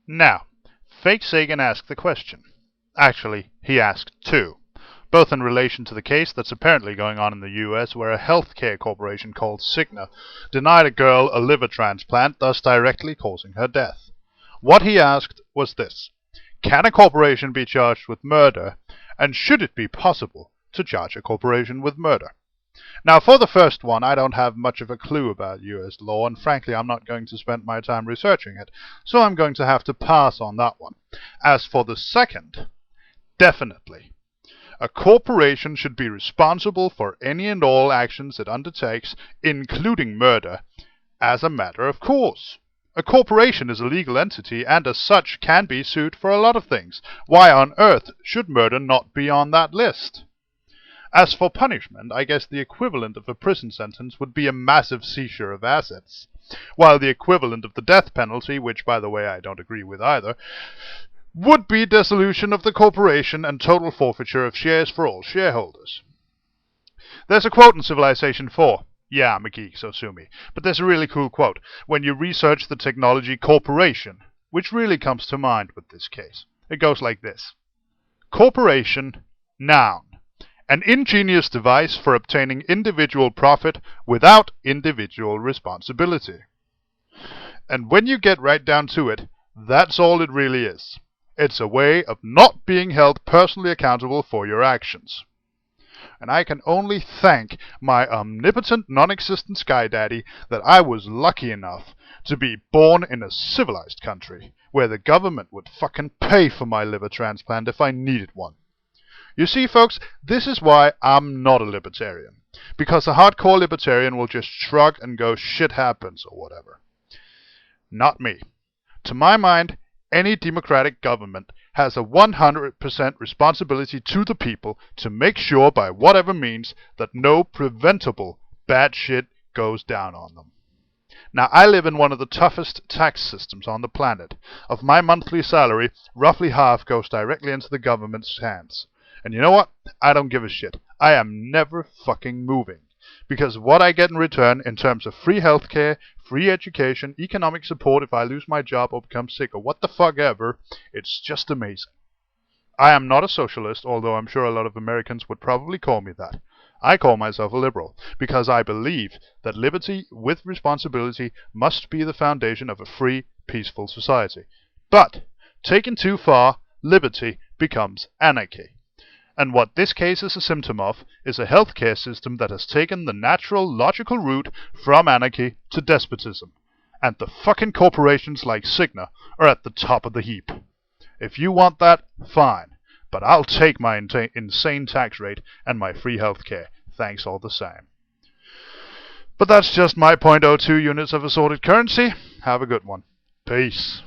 Now, Fake Sagan asked the question. Actually, he asked two, both in relation to the case that's apparently going on in the US where a healthcare corporation called Cigna denied a girl a liver transplant, thus directly causing her death. What he asked was this: can a corporation be charged with murder, and should it be possible to charge a corporation with murder? Now, for the first one, I don't have much of a clue about US law, and frankly, I'm not going to spend my time researching it, so I'm going to have to pass on that one. As for the second, definitely. A corporation should be responsible for any and all actions it undertakes, including murder, as a matter of course. A corporation is a legal entity and as such can be sued for a lot of things. Why on earth should murder not be on that list? As for punishment, I guess the equivalent of a prison sentence would be a massive seizure of assets, while the equivalent of the death penalty, which by the way I don't agree with either, would be dissolution of the corporation and total forfeiture of shares for all shareholders. There's a quote in Civilization 4. Yeah, I'm a geek, so sue me. But there's a really cool quote when you research the technology corporation, which really comes to mind with this case. It goes like this: corporation, noun. An ingenious device for obtaining individual profit without individual responsibility. And when you get right down to it, that's all it really is. It's a way of not being held personally accountable for your actions. And I can only thank my omnipotent, non-existent Sky Daddy that I was lucky enough to be born in a civilized country where the government would fucking pay for my liver transplant if I needed one. You see, folks, this is why I'm not a libertarian. Because a hardcore libertarian will just shrug and go, shit happens, or whatever. Not me. To my mind, any democratic government has a 100% responsibility to the people to make sure by whatever means that no preventable bad shit goes down on them. Now, I live in one of the toughest tax systems on the planet. Of my monthly salary, roughly half goes directly into the government's hands. And you know what? I don't give a shit. I am never fucking moving. Because what I get in return in terms of free healthcare, free education, economic support if I lose my job or become sick or what the fuck ever, it's just amazing. I am not a socialist, although I'm sure a lot of Americans would probably call me that. I call myself a liberal because I believe that liberty with responsibility must be the foundation of a free, peaceful society. But, taken too far, liberty becomes anarchy. And what this case is a symptom of is a healthcare system that has taken the natural, logical route from anarchy to despotism. And the fucking corporations like Cigna are at the top of the heap. If you want that, fine. But I'll take my insane tax rate and my free healthcare. Thanks all the same. But that's just my .02 units of assorted currency. Have a good one. Peace.